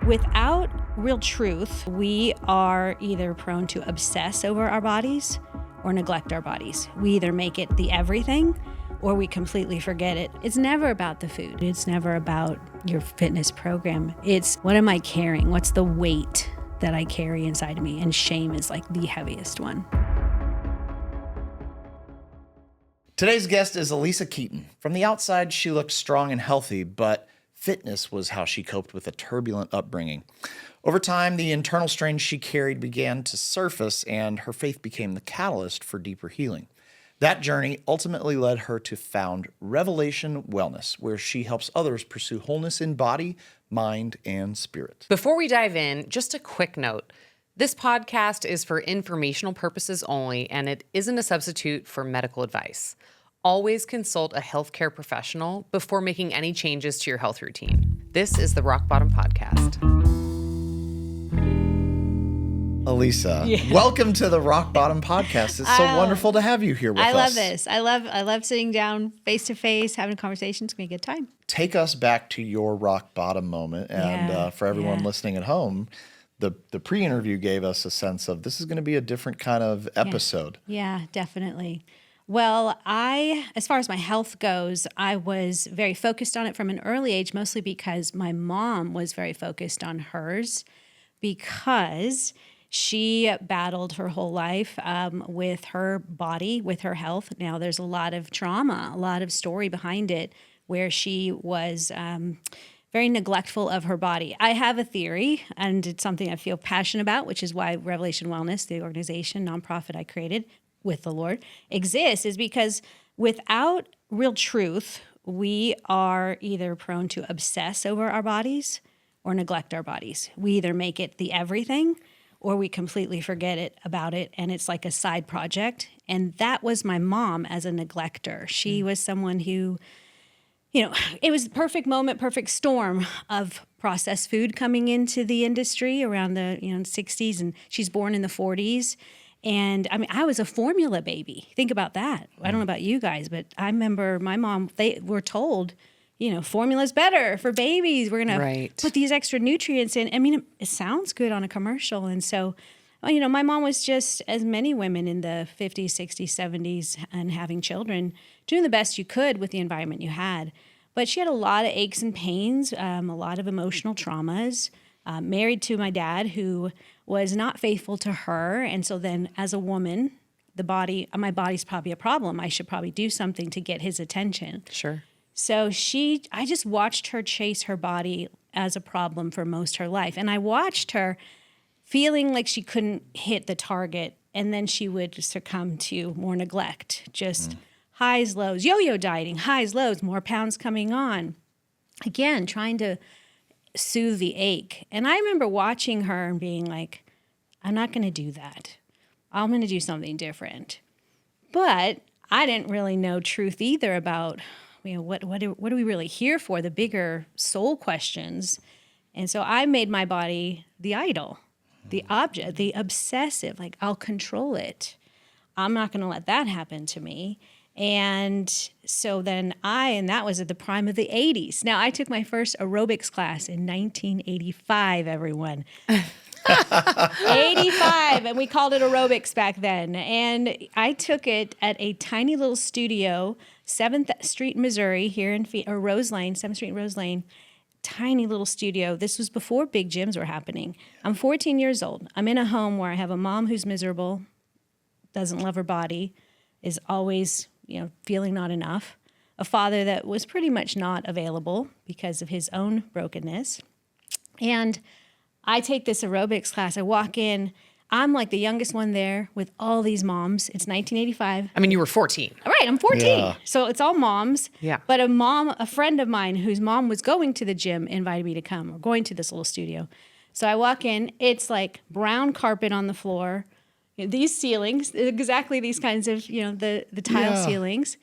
Without real truth, we are either prone to obsess over our bodies or neglect our bodies. We either make it the everything or we completely forget it. It's never about the food. It's never about your fitness program. It's what am I carrying? What's the weight that I carry inside of me? And shame is like the heaviest one. Today's guest is Alisa Keeton. From the outside, she looked strong and healthy, but fitness was how she coped with a turbulent upbringing. Over time, the internal strains she carried began to surface, and her faith became the catalyst for deeper healing. That journey ultimately led her to found Relational Wellness, where she helps others pursue wholeness in body, mind, and spirit. Before we dive in, just a quick note. This podcast is for informational purposes only, and it isn't a substitute for medical advice. Always consult a healthcare professional before making any changes to your health routine. This is the Rock Bottom Podcast. Alisa, welcome to the Rock Bottom Podcast. It's so wonderful to have you here with us. I love this. I love sitting down face to face, having a conversation. It's gonna be a good time. Take us back to your rock bottom moment, and for everyone listening at home, the pre-interview gave us a sense of this is going to be a different kind of episode. Yeah, definitely. Well, as far as my health goes, I was very focused on it from an early age, mostly because my mom was very focused on hers because she battled her whole life with her body, with her health. Now, there's a lot of trauma, a lot of story behind it where she was very neglectful of her body. I have a theory, and it's something I feel passionate about, which is why Relational Wellness, the organization, nonprofit I created with the Lord, exists, is because without real truth, we are either prone to obsess over our bodies or neglect our bodies. We either make it the everything or we completely forget about it, and it's like a side project. And that was my mom as a neglector. She was someone who, it was the perfect moment, perfect storm of processed food coming into the industry around the 60s, and she's born in the 40s. And I mean, I was a formula baby. Think about that. I don't know about you guys, but I remember my mom, they were told, formula's better for babies. We're going to put these extra nutrients in. I mean, it sounds good on a commercial. And so, my mom was just, as many women in the 50s, 60s, 70s, and having children, doing the best you could with the environment you had. But she had a lot of aches and pains, a lot of emotional traumas, married to my dad, who was not faithful to her. And so then as a woman, my body's probably a problem. I should probably do something to get his attention. Sure. So I just watched her chase her body as a problem for most of her life. And I watched her feeling like she couldn't hit the target, and then she would succumb to more neglect, just highs, lows, yo-yo dieting, highs, lows, more pounds coming on. Again, trying to soothe the ache. And I remember watching her and being like, I'm not going to do that. I'm going to do something different. But I didn't really know truth either about, what are we really here for, the bigger soul questions. And so I made my body the idol, the object, the obsessive, like I'll control it. I'm not going to let that happen to me. And so then that was at the prime of the 80s. Now, I took my first aerobics class in 1985, everyone. 85, and we called it aerobics back then. And I took it at a tiny little studio, 7th Street, Missouri, here in Rose Lane, 7th Street, Rose Lane. Tiny little studio. This was before big gyms were happening. I'm 14 years old. I'm in a home where I have a mom who's miserable, doesn't love her body, is always feeling not enough, a father that was pretty much not available because of his own brokenness. And I take this aerobics class. I walk in. I'm like the youngest one there with all these moms. It's 1985. I mean, you were 14. All right, I'm 14. Yeah. So it's all moms. Yeah. But a friend of mine whose mom was going to the gym invited me to come, or going to this little studio. So I walk in. It's like brown carpet on the floor. These ceilings, exactly these kinds of, the tile ceilings.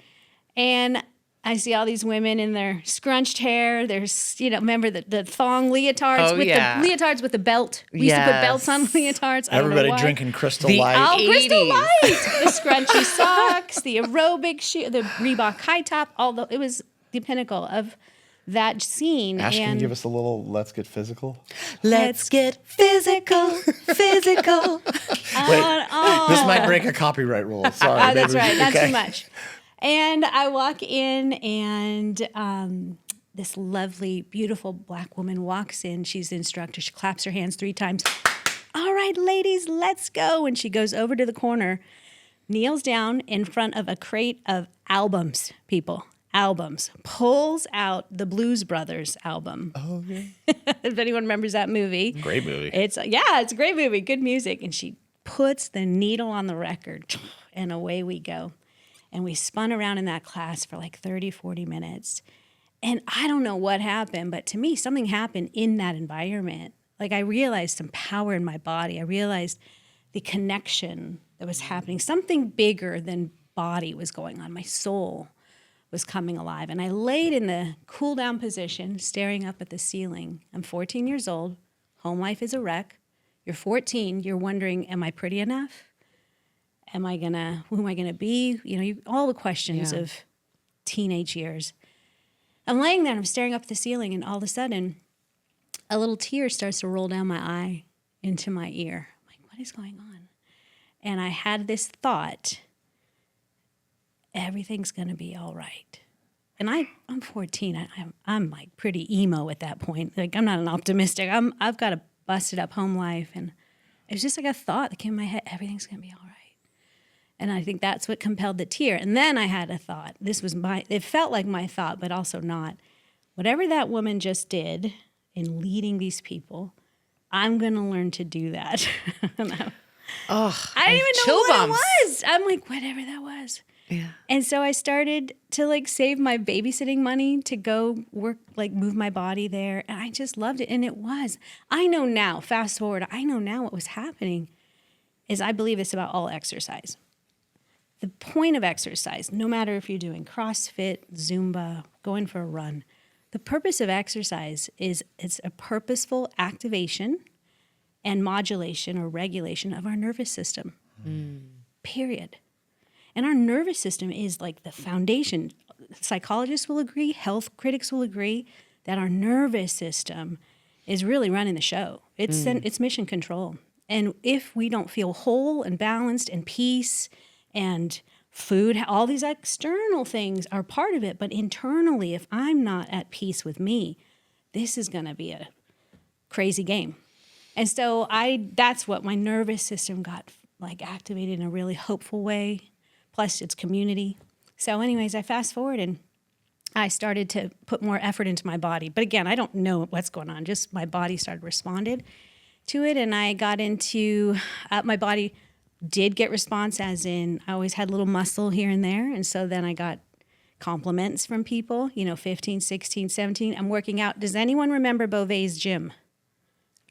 And I see all these women in their scrunched hair. There's, remember the thong leotards the leotards with the belt. We used to put belts on leotards. Everybody drinking Crystal Light. Oh, Crystal Light. The scrunchy socks, the aerobic shoe, the Reebok high top. It was the pinnacle of that scene. Ash, can you and give us a little let's get physical? let's get physical, physical. Wait, this might break a copyright rule. Sorry. Oh, that's maybe- right. Not okay. too much. And I walk in, and this lovely, beautiful Black woman walks in. She's the instructor. She claps her hands 3 times. All right, ladies, let's go. And she goes over to the corner, kneels down in front of a crate of albums, albums, pulls out the Blues Brothers album. Oh, yeah. If anyone remembers that movie. Great movie. It's a great movie, good music. And she puts the needle on the record, and away we go. And we spun around in that class for like 30, 40 minutes. And I don't know what happened, but to me, something happened in that environment. Like I realized some power in my body. I realized the connection that was happening. Something bigger than body was going on. My soul was coming alive. And I laid in the cool down position, staring up at the ceiling. I'm 14 years old. Home life is a wreck. You're 14. You're wondering, am I pretty enough? Who am I gonna be? All the questions of teenage years. I'm laying there and I'm staring up at the ceiling, and all of a sudden, a little tear starts to roll down my eye into my ear. I'm like, what is going on? And I had this thought, everything's gonna be all right. And I'm 14. I'm like pretty emo at that point. Like I'm not an optimistic. I've got a busted up home life, and it was just like a thought that came in my head. Everything's gonna be all right. And I think that's what compelled the tear. And then I had a thought. It felt like my thought, but also not. Whatever that woman just did in leading these people, I'm going to learn to do that. I didn't even know what it was. I'm like, whatever that was. Yeah. And so I started to like save my babysitting money to go work, like move my body there. And I just loved it. And it was. I know now, fast forward, I know now what was happening is I believe it's about all exercise. The point of exercise, no matter if you're doing CrossFit, Zumba, going for a run, the purpose of exercise is it's a purposeful activation and modulation or regulation of our nervous system, period. And our nervous system is like the foundation. Psychologists will agree, health critics will agree that our nervous system is really running the show. It's mission control. And if we don't feel whole and balanced and peace and food, all these external things are part of it. But internally, if I'm not at peace with me, this is going to be a crazy game. And so that's what my nervous system got like activated in a really hopeful way. Plus it's community. So anyways, I fast forward and I started to put more effort into my body. But again, I don't know what's going on. Just my body started responded to it. And I got into, my body did get response, as in I always had a little muscle here and there. And so then I got compliments from people, 15, 16, 17. I'm working out. Does anyone remember Beauvais gym?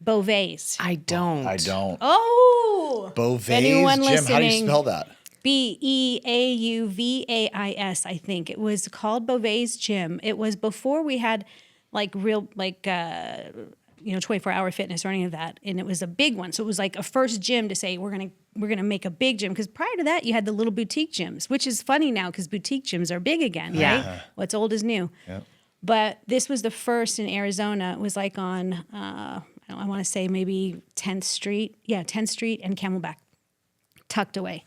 Beauvais. I don't. I don't. Oh! Beauvais anyone Gym. How do you listening- spell that? Beauvais, I think. It was called Beauvais Gym. It was before we had like real, 24-hour fitness or any of that. And it was a big one. So it was like a first gym to say, we're gonna make a big gym. Because prior to that, you had the little boutique gyms, which is funny now because boutique gyms are big again, right? What's old is new. Yep. But this was the first in Arizona. It was like on, I want to say maybe 10th Street. Yeah, 10th Street and Camelback, tucked away.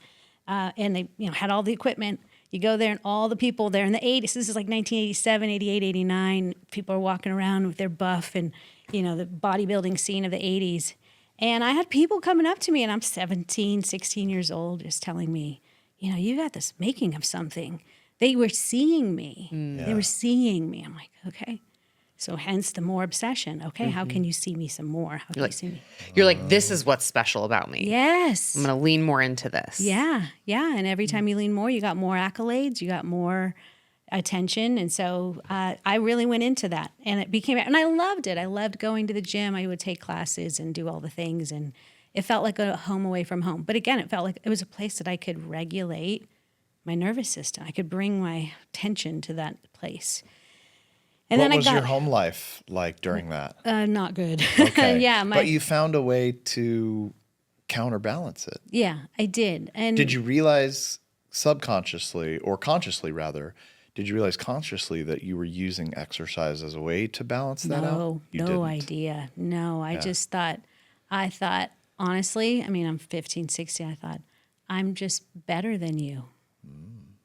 And they had all the equipment. You go there and all the people there in the 80s. This is like 1987, 88, 89. People are walking around with their buff and, the bodybuilding scene of the 80s. And I had people coming up to me, and I'm 17, 16 years old, just telling me, you got this making of something. They were seeing me. They were seeing me. I'm like, okay. So hence the more obsession. Okay, how can you see me some more? How can you see me? You're like, this is what's special about me. Yes. I'm going to lean more into this. Yeah. And every time you lean more, you got more accolades, you got more attention. And so I really went into that. And and I loved it. I loved going to the gym. I would take classes and do all the things. And it felt like a home away from home. But again, it felt like it was a place that I could regulate my nervous system. I could bring my attention to that place. And What then was I got your home life like during that? not good. Okay. Yeah, but you found a way to counterbalance it. Yeah, I did. And Did you realize subconsciously, or consciously rather, Did you realize consciously that you were using exercise as a way to balance that out? No, You no didn't. idea. No, I thought, honestly, I mean, I'm 15, 16. I thought, I'm just better than you.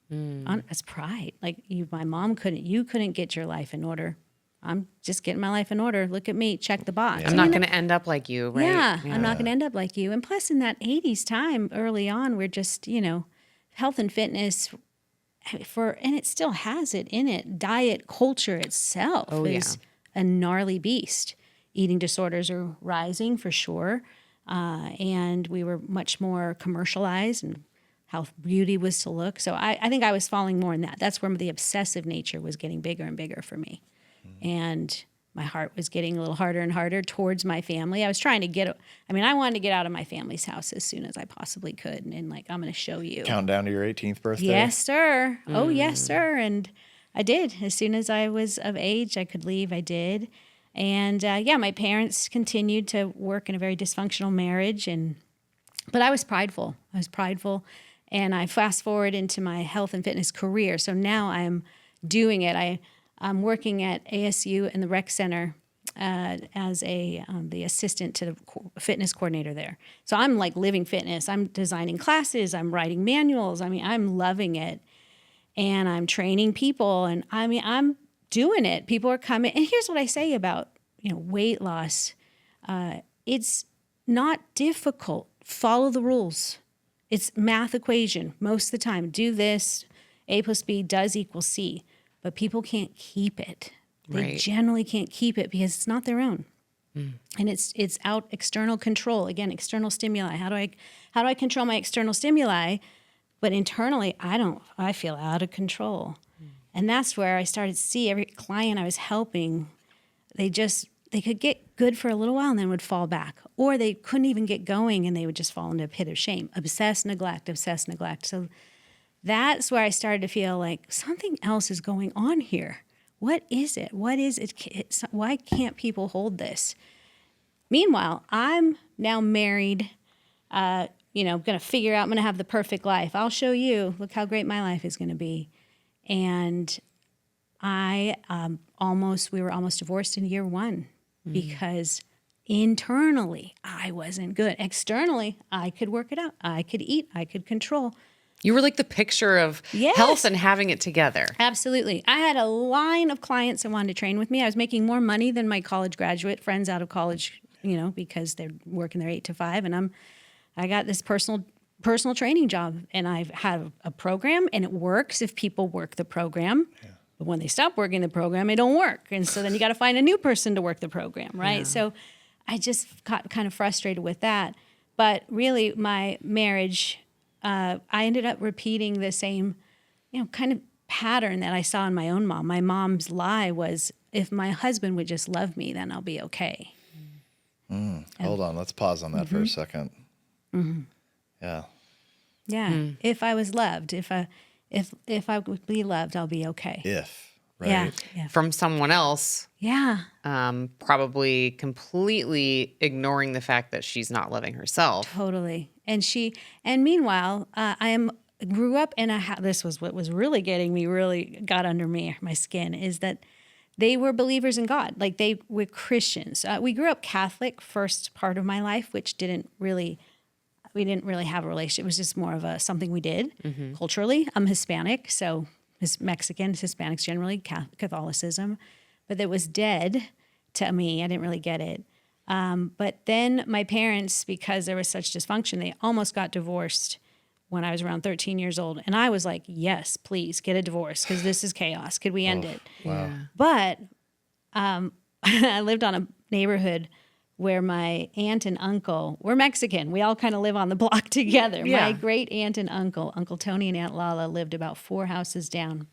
That's pride. Like my mom you couldn't get your life in order. I'm just getting my life in order. Look at me, check the box. I'm not going to end up like you, right? Yeah, I'm not going to end up like you. And plus, in that 80s time, early on, we're just, health and fitness and it still has it in it. Diet culture itself is a gnarly beast. Eating disorders are rising for sure. And we were much more commercialized and how beauty was to look. So I think I was falling more in that. That's where the obsessive nature was getting bigger and bigger for me. And my heart was getting a little harder and harder towards my family. I was trying to I wanted to get out of my family's house as soon as I possibly could. And like, I'm going to show you. Countdown to your 18th birthday? Yes, sir. Oh, yes, sir. And I did. As soon as I was of age, I could leave, I did. And my parents continued to work in a very dysfunctional marriage. But I was prideful. And I fast forward into my health and fitness career. So now I'm doing it. I'm working at ASU in the rec center as the assistant to the fitness coordinator there. So I'm like living fitness. I'm designing classes. I'm writing manuals. I mean, I'm loving it. And I'm training people. And I mean, I'm doing it. People are coming. And here's what I say about, weight loss. It's not difficult. Follow the rules. It's math equation most of the time. Do this. A plus B does equal C. But people can't keep it. They generally can't keep it because it's not their own. And it's out external control. Again, external stimuli. How do I control my external stimuli? But internally, I feel out of control. And that's where I started to see every client I was helping, they could get good for a little while and then would fall back. Or they couldn't even get going and they would just fall into a pit of shame. Obsess, neglect. So that's where I started to feel like something else is going on here. What is it? Why can't people hold this? Meanwhile, I'm now married, going to figure out, I'm going to have the perfect life. I'll show you. Look how great my life is going to be. And we were almost divorced in year one because internally I wasn't good. Externally, I could work it out. I could eat. I could control. You were like the picture of health and having it together. Absolutely. I had a line of clients that wanted to train with me. I was making more money than my college graduate friends out of college, because they're working their 8 to 5. And I got this personal training job, and I've had a program, and it works if people work the program. Yeah. But when they stop working the program, it don't work. And so then you got to find a new person to work the program, right? Yeah. So I just got kind of frustrated with that. But really, my marriage, I ended up repeating the same, kind of pattern that I saw in my own mom. My mom's lie was, if my husband would just love me, then I'll be okay. Hold on. Let's pause on that for a second. Yeah. Yeah. If I was loved, if I would be loved, I'll be okay. Right? Yeah. From someone else. Yeah. Probably completely ignoring the fact that she's not loving herself. Totally. And meanwhile, grew up in a house. This was what was really got under my skin, is that they were believers in God. Like, they were Christians. We grew up Catholic first part of my life, which we didn't really have a relationship. It was just more of something we did culturally. I'm Hispanic, so Mexicans, Hispanics generally, Catholicism. But it was dead to me. I didn't really get it. But then my parents, because there was such dysfunction, they almost got divorced when I was around 13 years old. And I was like, yes, please get a divorce, because this is chaos. Could we end it? Wow. But I lived on a neighborhood where my aunt and uncle were Mexican. We all kind of live on the block together. Yeah. My great aunt and uncle, Uncle Tony and Aunt Lala, lived about 4 houses down.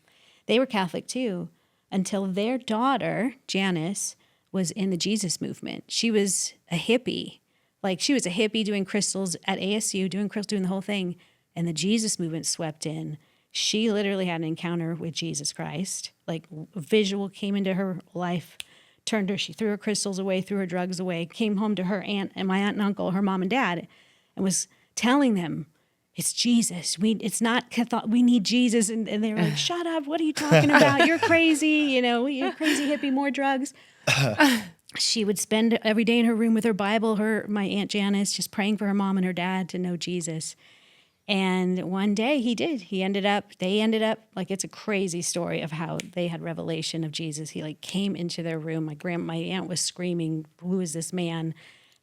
They were Catholic too, until their daughter, Janice, was in the Jesus movement. She was a hippie. Like, she was a hippie doing crystals at ASU, doing the whole thing. And the Jesus movement swept in. She literally had an encounter with Jesus Christ. Like, a visual came into her life, turned her, she threw her crystals away, threw her drugs away, came home to her aunt and my aunt and uncle, her mom and dad, and was telling them, it's Jesus. It's not we need Jesus. And they were like, shut up. What are you talking about? You're crazy. You're crazy hippie, more drugs. She would spend every day in her room with her Bible, my Aunt Janice, just praying for her mom and her dad to know Jesus. And one day they ended up, like, it's a crazy story of how they had revelation of Jesus. He came into their room. My aunt was screaming, who is this man?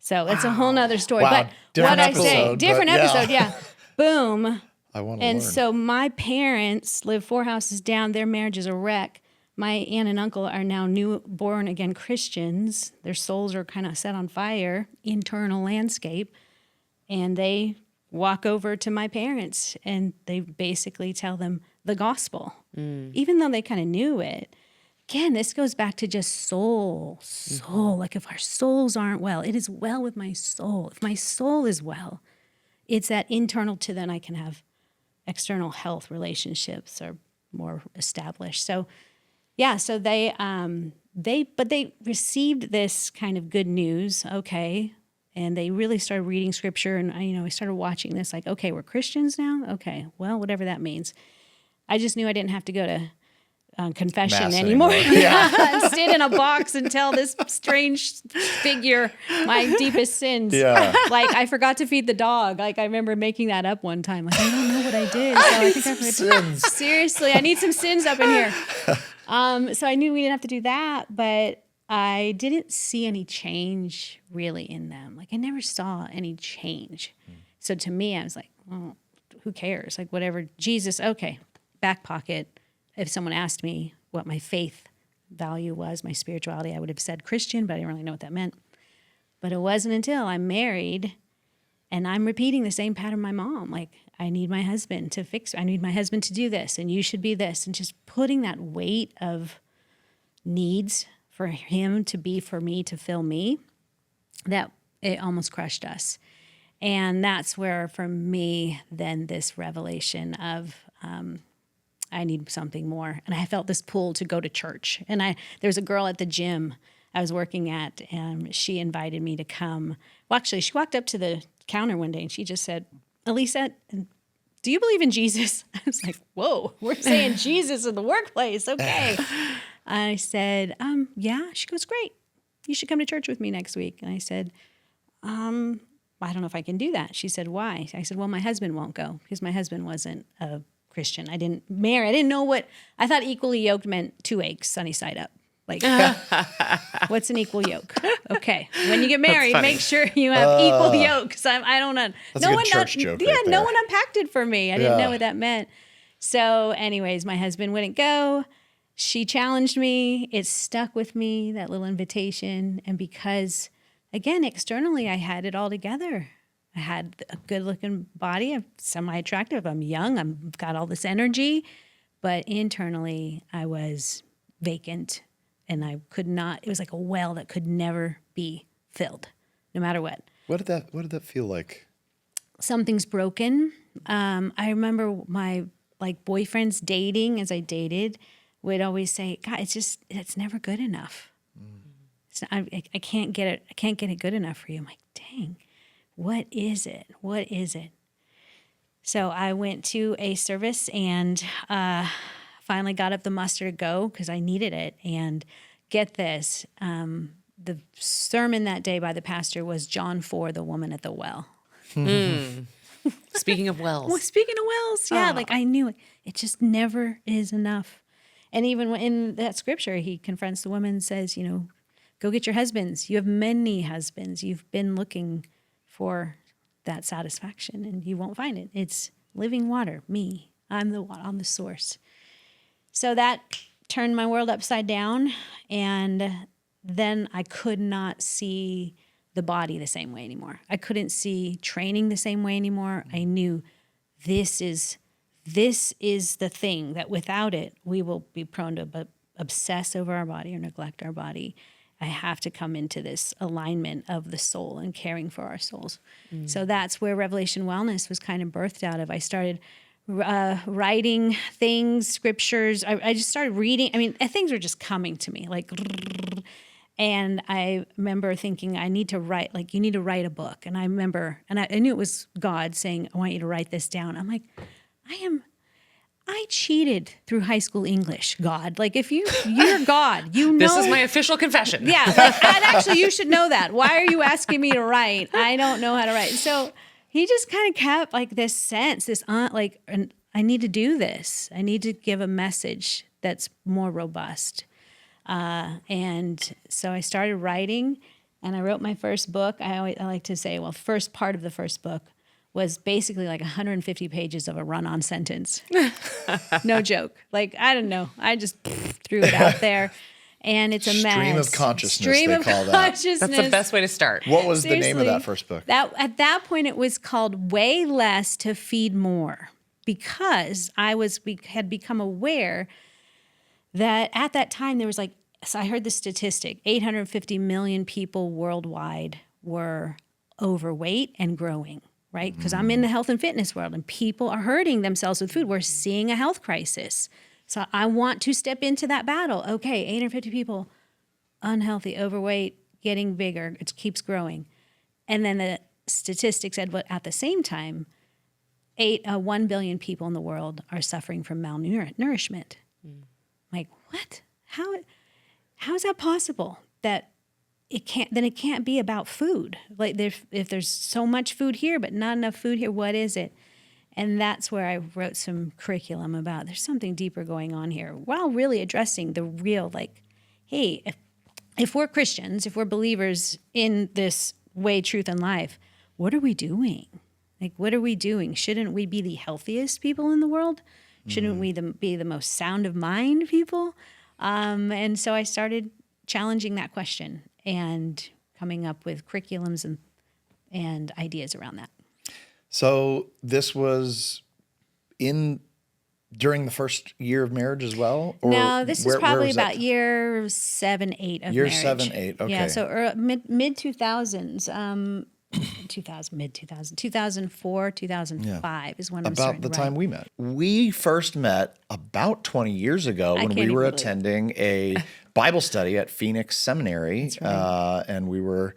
So it's a whole nother story. Wow. But Different what episode, I say, different but yeah. episode. Yeah. Boom. I want to And learn. so my parents live 4 houses down. Their marriage is a wreck. My aunt and uncle are now new born again Christians. Their souls are kind of set on fire, internal landscape. And they walk over to my parents and they basically tell them the gospel, even though they kind of knew it. Again, this goes back to just soul. Like, if our souls aren't well, it is well with my soul. If my soul is well, it's that internal to then I can have external health relationships are more established. So, yeah, so they received this kind of good news, okay, and they really started reading scripture, and I started watching this, like, okay, we're Christians now? Okay, well, whatever that means. I just knew I didn't have to go to confession Mass anymore. Yeah. And sit in a box and tell this strange figure my deepest sins. Yeah. Like, I forgot to feed the dog. Like, I remember making that up one time. Like, I don't know what I did. So I think I forgot. Seriously, I need some sins up in here. So I knew we didn't have to do that, but I didn't see any change really in them. Like, I never saw any change. So to me, I was like, well, who cares? Like, whatever. Jesus, okay, back pocket. If someone asked me what my faith value was, my spirituality, I would have said Christian, but I didn't really know what that meant. But it wasn't until I'm married and I'm repeating the same pattern my mom. Like, I need my husband to fix, I need my husband to do this, and you should be this. And just putting that weight of needs for him to be for me, to fill me, that it almost crushed us. And that's where, for me, then this revelation of, I need something more. And I felt this pull to go to church. And there was a girl at the gym I was working at, and she invited me to come. Well, actually, she walked up to the counter one day and she just said, Alisa, do you believe in Jesus? I was like, whoa, we're saying Jesus in the workplace. Okay. I said, yeah. She goes, great. You should come to church with me next week. And I said, I don't know if I can do that. She said, why? I said, well, my husband won't go because my husband wasn't a Christian. I didn't marry. I didn't know what, I thought equally yoked meant 2 eggs, sunny side up. Like, what's an equal yoke? Okay. When you get married, make sure you have equal yolks. I don't know. That's a good church joke Yeah, right no there. one unpacked it for me. I didn't know what that meant. So anyways, my husband wouldn't go. She challenged me. It stuck with me, that little invitation. And because, again, externally, I had it all together. I had a good-looking body. I'm semi-attractive. I'm young. I've got all this energy. But internally, I was vacant. And I could not, it was like a well that could never be filled, no matter what. What did that feel like? Something's broken. I remember my boyfriends dating as I dated would always say, God, it's never good enough. It's not, I can't get it. I can't get it good enough for you. I'm like, dang, what is it? What is it? So I went to a service and finally got up the muster to go because I needed it. And get this, the sermon that day by the pastor was John 4, the woman at the well. Speaking of wells. Well, speaking of wells, yeah, like I knew it just never is enough. And even in that scripture, he confronts the woman and says, go get your husbands. You have many husbands. You've been looking for that satisfaction and you won't find it. It's living water, me. I'm the source. So that turned my world upside down. And then I could not see the body the same way anymore. I couldn't see training the same way anymore. I knew this is the thing that without it, we will be prone to obsess over our body or neglect our body. I have to come into this alignment of the soul and caring for our souls. So that's where Revelation Wellness was kind of birthed out of. I started writing things, scriptures. I just started reading. I mean, things were just coming to me. And I remember thinking, I need to write, like, you need to write a book. And I remember, and I knew it was God saying, I want you to write this down. I'm like, I cheated through high school English, God. Like, if you're God, you know. This is my official confession. Yeah, like, and actually, you should know that. Why are you asking me to write? I don't know how to write. So he just kind of kept like this sense, and I need to do this. I need to give a message that's more robust. And so I started writing, and I wrote my first book. I like to say, well, the first part of the first book was basically like 150 pages of a run-on sentence. No joke. Like, I don't know. I just threw it out there, and it's a mess. Stream of consciousness, Stream they of call that. consciousness. That's the best way to start. What was the name of Seriously, that first book? At that point, it was called Way Less to Feed More, because we had become aware that at that time there was so I heard the statistic, 850 million people worldwide were overweight and growing, right? Because I'm in the health and fitness world, and people are hurting themselves with food. We're seeing a health crisis. So I want to step into that battle. Okay, 850 people, unhealthy, overweight, getting bigger. It keeps growing. And then the statistic said, but at the same time, 1 billion people in the world are suffering from malnourishment. Like, what? How is that possible? That it can't be about food. Like, if there's so much food here, but not enough food here, what is it? And that's where I wrote some curriculum about there's something deeper going on here, while really addressing the real, like, hey, if we're Christians, if we're believers in this way, truth, and life, what are we doing? Like, what are we doing? Shouldn't we be the healthiest people in the world? Shouldn't we be the most sound of mind people? And so I started challenging that question and coming up with curriculums and ideas around that. So this was during the first year of marriage as well? Or No, this is where probably was that? about year 7, 8 of Year marriage. 7, 8, okay. Yeah, so mid 2000s, 2004, 2005 is when I'm starting About the to time write. we met. We first met about 20 years ago when can't we even were believe it. attending a Bible study at Phoenix Seminary. And we were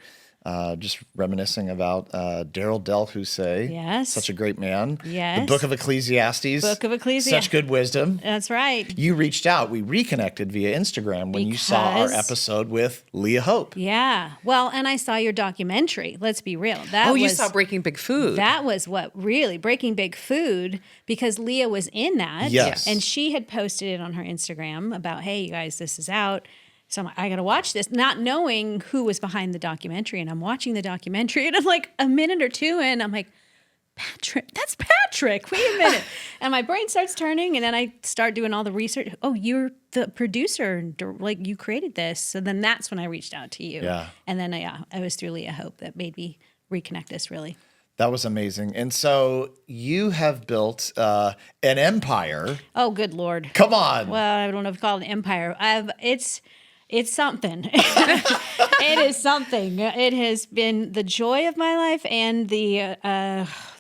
just reminiscing about Daryl Del Husay. Yes. Such a great man. Yes. The Book of Ecclesiastes. Book of Ecclesiastes. Such good wisdom. That's right. You reached out. We reconnected via Instagram when you saw our Because- episode with Leah Hope. Yeah. Well, and I saw your documentary. Let's be real. You saw Breaking Big Food. That was what really Breaking Big Food, because Leah was in that. Yes. And she had posted it on her Instagram about, hey, you guys, this is out. So I'm like, I got to watch this, not knowing who was behind the documentary. And I'm watching the documentary, and I'm like a minute or two in, I'm like, Patrick, that's Patrick. Wait a minute. And my brain starts turning, and then I start doing all the research. Oh, you're the producer. Like, you created this. So then that's when I reached out to you. Yeah. And then, it was through Leah Hope that made me reconnect us, really. That was amazing. And so you have built an empire. Oh, good Lord. Come on. Well, I don't know if you call it an empire. It's something. It is something. It has been the joy of my life and the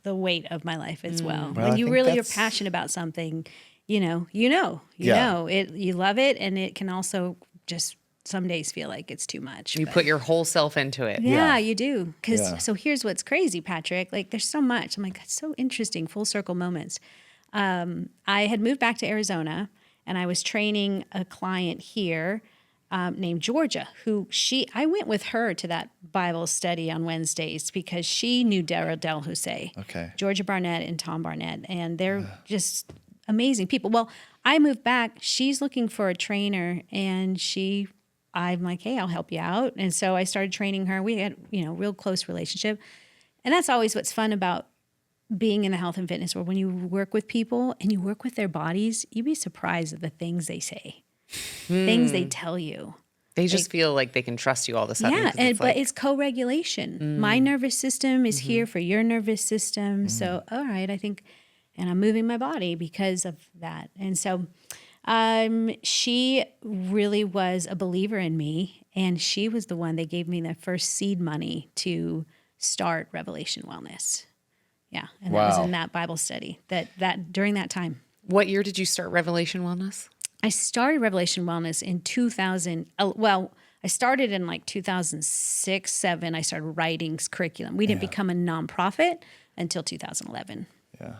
weight of my life as well. Well, When I you think really are that's- passionate about something, you know it. You love it, and it can also just some days feel like it's too much. You but- put your whole self into it. Yeah, you do. Yeah. So here's what's crazy, Patrick. Like, there's so much. I'm like, that's so interesting. Full circle moments. I had moved back to Arizona, and I was training a client here named Georgia, I went with her to that Bible study on Wednesdays because she knew Daryl Del Husay. Okay. Georgia Barnett and Tom Barnett, and they're just amazing people. Well, I moved back. She's looking for a trainer, and I'm like, hey, I'll help you out. And so I started training her. We had, real close relationship. And that's always what's fun about being in the health and fitness world. When you work with people and you work with their bodies, you'd be surprised at the things they say, things they tell you. They just feel like they can trust you all of a sudden. Yeah, 'cause but it's co-regulation. My nervous system is here for your nervous system. So, all right, I think, and I'm moving my body because of that. And so she really was a believer in me, and she was the one that gave me the first seed money to start Revelation Wellness. Yeah, and that was Wow. in that Bible study that during that time. What year did you start Revelation Wellness? I started Revelation Wellness in 2000. Well, I started in like 2006, 7. I started writing curriculum. We didn't become a nonprofit until 2011. Yeah.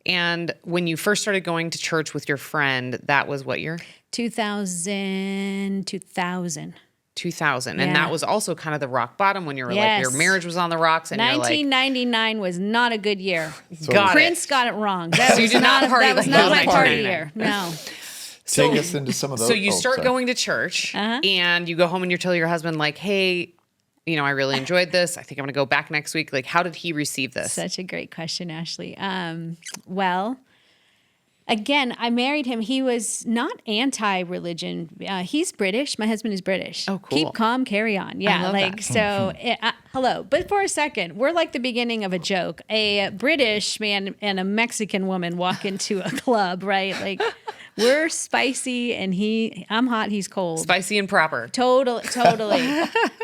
And when you first started going to church with your friend, that was what year? 2000. 2000. And Yeah. that was also kind of the rock bottom when you were like, your Yes. marriage was on the rocks and you're like, 1999 was not a good year. got Prince it. got it wrong. That you was did not party that was like not that my was party 1999. year. No. Take us into some of those. So you start sorry. going to church and you go home and you tell your husband like, hey, I really enjoyed this. I think I'm going to go back next week. Like, how did he receive this? Such a great question, Ashley. Well, again, I married him. He was not anti-religion. He's British. My husband is British. Oh, cool. Keep calm, carry on. Yeah, love like that. so. Hello, but for a second, we're like the beginning of a joke. A British man and a Mexican woman walk into a club, right? Like we're spicy, and I'm hot. He's cold. Spicy and proper. Totally.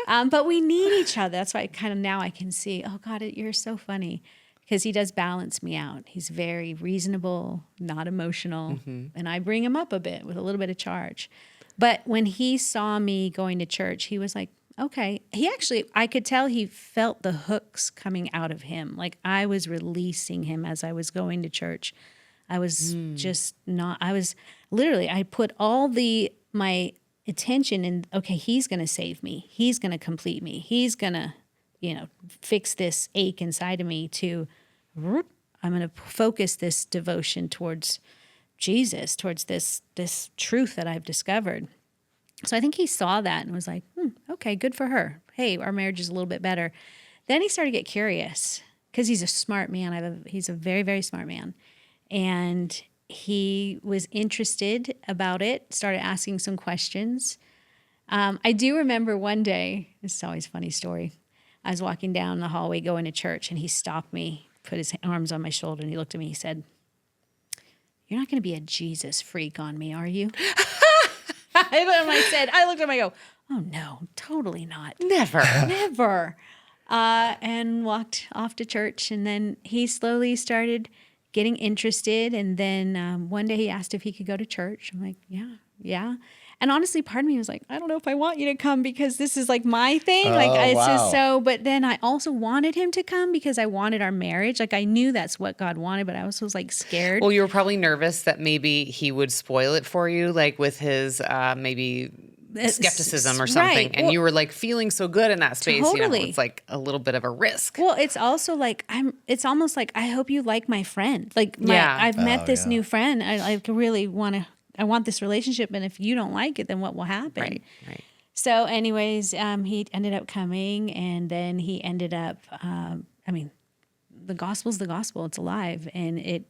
But we need each other. That's why kind of now I can see, oh God, you're so funny. Because he does balance me out. He's very reasonable, not emotional. And I bring him up a bit with a little bit of charge. But when he saw me going to church, he was like, okay. I could tell he felt the hooks coming out of him. Like I was releasing him as I was going to church. I was I put all my attention in, okay, he's going to save me. He's going to complete me. He's going to, fix this ache inside of me I'm going to focus this devotion towards Jesus, towards this truth that I've discovered. So I think he saw that and was like, okay, good for her. Hey, our marriage is a little bit better. Then he started to get curious because he's a smart man. He's a very, very smart man. And he was interested about it, started asking some questions. I do remember one day, this is always a funny story. I was walking down the hallway going to church, and he stopped me, put his arms on my shoulder, and he looked at me. He said, "You're not going to be a Jesus freak on me, are you?" I looked at him, I go, "Oh no, totally not. Never. Never." And walked off to church, and then he slowly started getting interested. And then one day he asked if he could go to church. I'm like, yeah. And honestly, part of me was like, I don't know if I want you to come because this is like my thing. It's just so, but then I also wanted him to come because I wanted our marriage. Like I knew that's what God wanted, but I also was like scared. Well, you were probably nervous that maybe he would spoil it for you, like with his maybe skepticism or something. Right. And you were like feeling so good in that space. Totally. It's like a little bit of a risk. Well, it's also like it's almost like I hope you like my friend. Like I've met this new friend. I really I want this relationship, and if you don't like it, then what will happen? Right. So anyways, he ended up coming, and then he ended up, the gospel's the gospel. It's alive, and it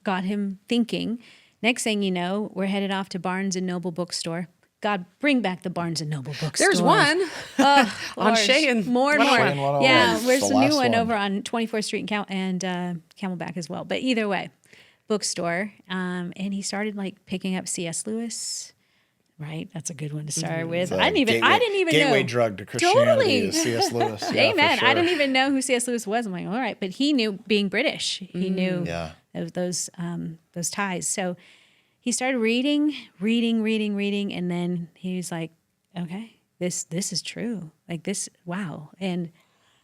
got him thinking. Next thing you know, we're headed off to Barnes & Noble bookstore. God, bring back the Barnes & Noble bookstore. There's one on Shea and more and more. Shea and 101. Yeah, It's where's the the new last one one. over on 24th Street and Camelback as well. But either way, bookstore. And he started like picking up C.S. Lewis. Right, that's a good one to start with. I didn't even know. Gateway drug to Christianity Totally. is C.S. Lewis. Yeah, Amen. for I sure. didn't even know who C.S. Lewis was. I'm like, all right, but he knew, being British, he knew of those ties. So he started reading, and then he was like, okay, this is true. Like this, wow. And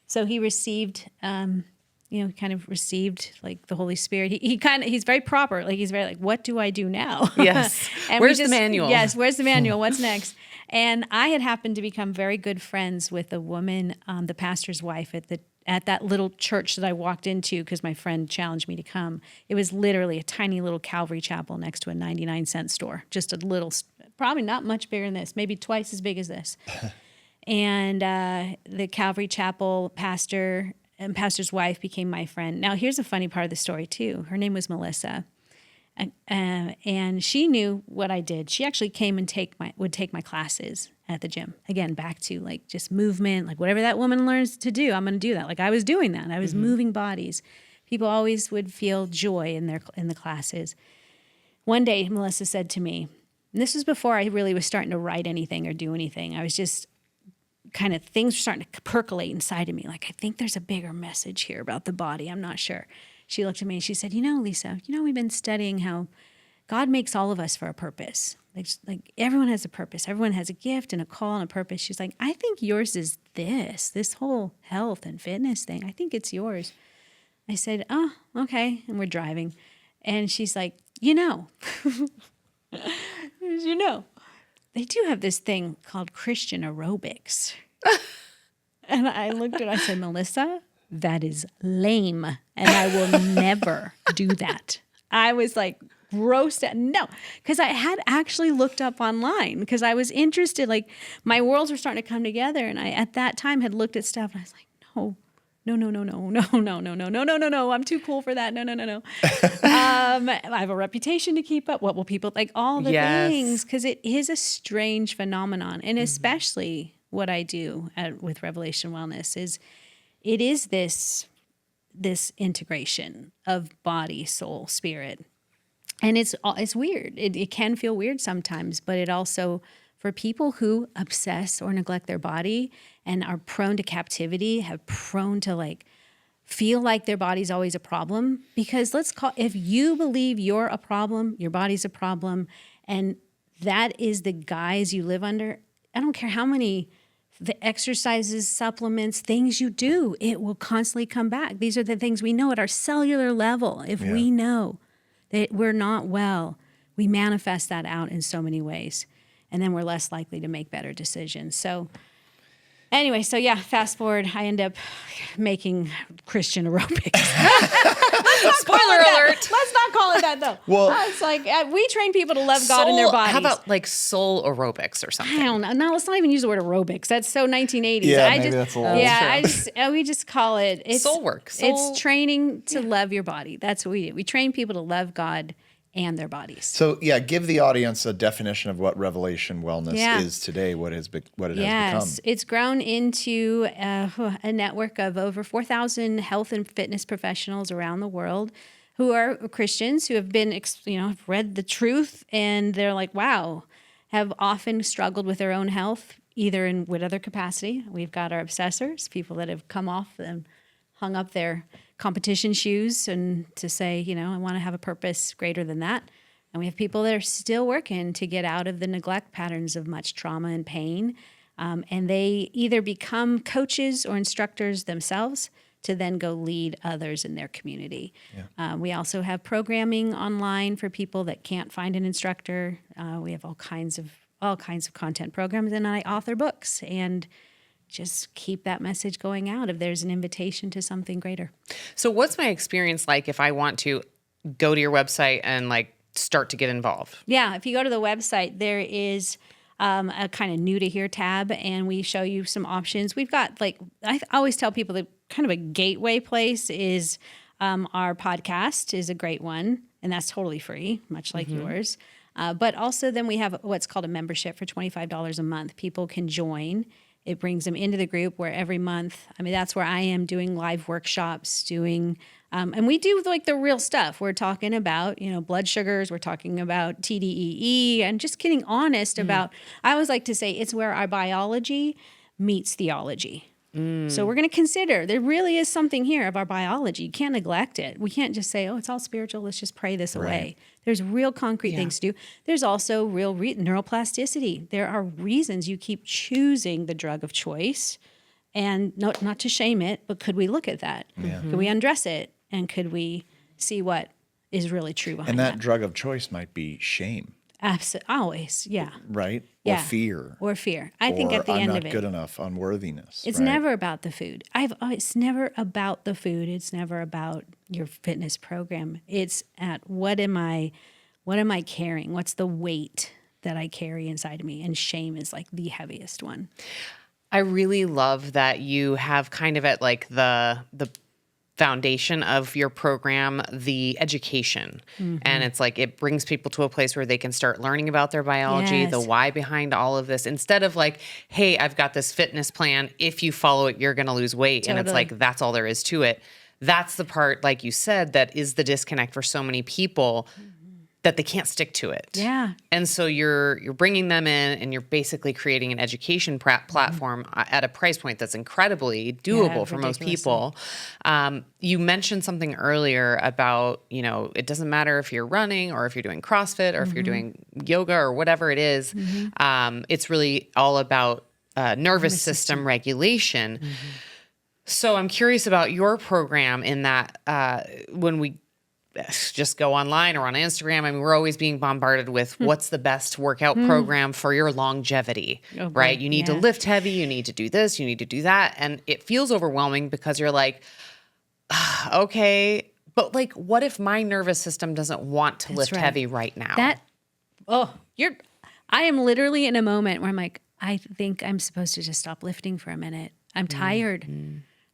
so he received, kind of received like the Holy Spirit. He's very proper. Like he's very like, what do I do now? Yes. And Where's the manual? Yes. Where's the manual? What's next? And I had happened to become very good friends with a woman, the pastor's wife at that little church that I walked into because my friend challenged me to come. It was literally a tiny little Calvary chapel next to a 99-cent store. Just a little, probably not much bigger than this, maybe twice as big as this. And the Calvary chapel pastor and pastor's wife became my friend. Now, here's a funny part of the story, too. Her name was Melissa. And she knew what I did. She actually came and would take my classes at the gym. Again, back to like just movement, like whatever that woman learns to do, I'm going to do that. Like I was doing that. I was moving bodies. People always would feel joy in the classes. One day, Melissa said to me, and this was before I really was starting to write anything or do anything. I was just kind of, things were starting to percolate inside of me. Like, I think there's a bigger message here about the body. I'm not sure. She looked at me and she said, Lisa, we've been studying how God makes all of us for a purpose. like everyone has a purpose. Everyone has a gift and a call and a purpose. She's like, I think yours is this whole health and fitness thing. I think it's yours. I said, oh, okay. And we're driving. And she's like, you know, they do have this thing called Christian aerobics. And I looked at her, I said, Melissa, that is lame. And I will never do that. I was like, grossed out. No, because I had actually looked up online because I was interested. Like my worlds were starting to come together. And I, at that time, had looked at stuff and I was like, no. I'm too cool for that. No. I have a reputation to keep up. What will people like? All the things, because it is a strange phenomenon. And especially what I do with Revelation Wellness is it is this integration of body, soul, spirit. And it's weird. It can feel weird sometimes, but it also, for people who obsess or neglect their body and are prone to captivity, have prone to like feel like their body's always a problem. Because if you believe you're a problem, your body's a problem, and that is the guise you live under, I don't care how many the exercises, supplements, things you do, it will constantly come back. These are the things we know at our cellular level. If we know that we're not well, we manifest that out in so many ways. And then we're less likely to make better decisions. So anyway, fast forward, I end up making Christian aerobics. Spoiler alert. Let's not call it that, though. Well, it's like we train people to love God in their bodies. How about like soul aerobics or something? I don't know. No, let's not even use the word aerobics. That's so 1980s. Yeah, maybe that's a little we just call it soul work. It's training to love your body. That's what we do. We train people to love God and their bodies. So give the audience a definition of what Revelation Wellness is today, what it has become. It's grown into a network of over 4,000 health and fitness professionals around the world who are Christians who have been, have read the truth, and they're like, wow, have often struggled with their own health, either in whatever capacity. We've got our obsessors, people that have come off and hung up their competition shoes and to say, I want to have a purpose greater than that. And we have people that are still working to get out of the neglect patterns of much trauma and pain. And they either become coaches or instructors themselves to then go lead others in their community. Yeah. We also have programming online for people that can't find an instructor. We have all kinds of content programs, and I author books and just keep that message going out if there's an invitation to something greater. So what's my experience like if I want to go to your website and like start to get involved? Yeah, if you go to the website, there is a kind of new to here tab, and we show you some options. We've got I always tell people that kind of a gateway place is our podcast is a great one, and that's totally free, much like yours. But also then we have what's called a membership for $25 a month. People can join. It brings them into the group where every month, that's where I am doing live workshops, and we do like the real stuff. We're talking about, blood sugars. We're talking about TDEE and just getting honest about, I always like to say it's where our biology meets theology. So we're going to consider there really is something here of our biology. You can't neglect it. We can't just say, oh, it's all spiritual. Let's just pray this away. There's real concrete things to do. There's also real neuroplasticity. There are reasons you keep choosing the drug of choice, and not to shame it, but could we look at that? Yeah. Could we undress it? And could we see what is really true behind that? And that drug of choice might be shame. Absolutely. Always. Yeah. Right? Yeah. Or fear. I think at the end of it. I'm not good enough, unworthiness. It's never about the food. It's never about the food. It's never about your fitness program. It's at what am I carrying? What's the weight that I carry inside of me? And shame is like the heaviest one. I really love that you have kind of at like the foundation of your program, the education. And it's like, it brings people to a place where they can start learning about their biology, the why behind all of this, instead of like, hey, I've got this fitness plan. If you follow it, you're going to lose weight. Totally. And it's like, that's all there is to it. That's the part, like you said, that is the disconnect for so many people that they can't stick to it. Yeah. And so you're bringing them in and you're basically creating an education platform at a price point that's incredibly doable for most people. You mentioned something earlier about, it doesn't matter if you're running or if you're doing CrossFit or if you're doing yoga or whatever it is. It's really all about nervous system regulation. So I'm curious about your program in that when we just go online or on Instagram, I mean, we're always being bombarded with what's the best workout program for your longevity, right? You need to lift heavy, you need to do this, you need to do that. And it feels overwhelming because you're like, okay, but like, what if my nervous system doesn't want to lift heavy right now? I am literally in a moment where I'm like, I think I'm supposed to just stop lifting for a minute. I'm tired.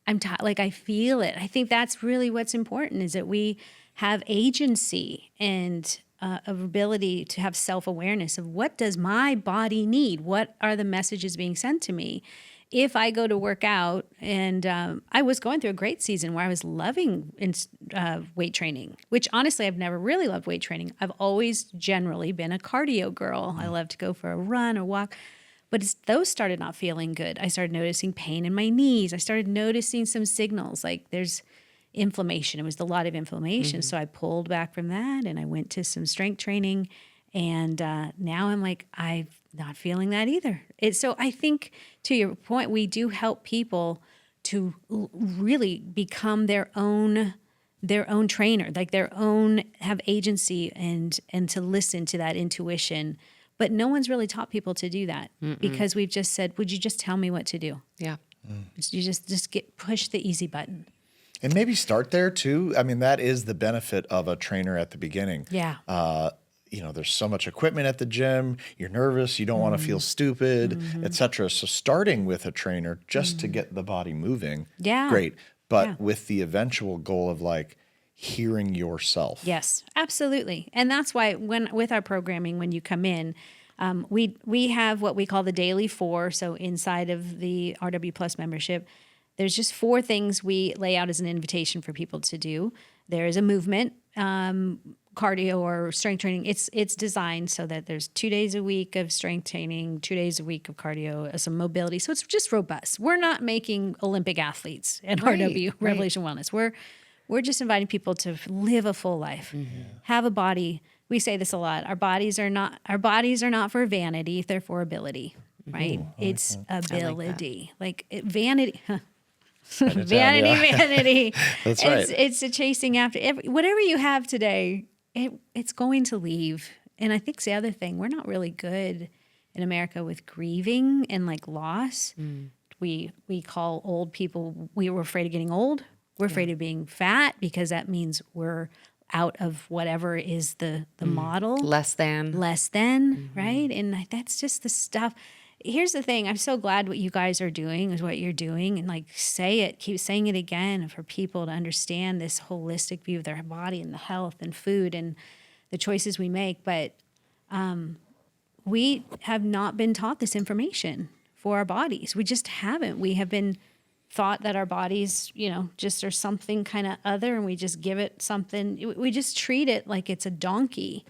I'm tired. Like, I feel it. I think that's really what's important, is that we have agency and ability to have self-awareness of what does my body need? What are the messages being sent to me? If I go to work out, and I was going through a great season where I was loving weight training, which honestly, I've never really loved weight training. I've always generally been a cardio girl. I love to go for a run or walk. But those started not feeling good. I started noticing pain in my knees. I started noticing some signals, like there's inflammation. It was a lot of inflammation. So I pulled back from that and I went to some strength training. And now I'm like, I'm not feeling that either. So I think, to your point, we do help people to really become their own trainer, like have agency and to listen to that intuition. But no one's really taught people to do that because we've just said, would you just tell me what to do? Yeah. You just push the easy button. And maybe start there too. I mean, that is the benefit of a trainer at the beginning. Yeah. There's so much equipment at the gym. You're nervous. You don't want to feel stupid, etc. So starting with a trainer just to get the body moving, great. But with the eventual goal of like hearing yourself. Yes, absolutely. And that's why with our programming, when you come in, we have what we call the Daily 4. So inside of the RW Plus membership, there's just 4 things we lay out as an invitation for people to do. There is a movement, cardio or strength training. It's designed so that there's 2 days a week of strength training, 2 days a week of cardio, some mobility. So it's just robust. We're not making Olympic athletes at RW, Revelation Wellness. We're just inviting people to live a full life, have a body. We say this a lot. Our bodies are not for vanity. They're for ability, right? It's ability, vanity. Vanity. That's right. It's a chasing after whatever you have today. It's going to leave. And I think the other thing, we're not really good in America with grieving and like loss. We call old people, we were afraid of getting old. We're afraid of being fat because that means we're out of whatever is the model. Less than, right? And that's just the stuff. Here's the thing. I'm so glad what you guys are doing is what you're doing. And like, say it, keep saying it again for people to understand this holistic view of their body and the health and food and the choices we make. But we have not been taught this information for our bodies. We just haven't. We have been thought that our bodies, just are something kind of other, and we just give it something. We just treat it like it's a donkey.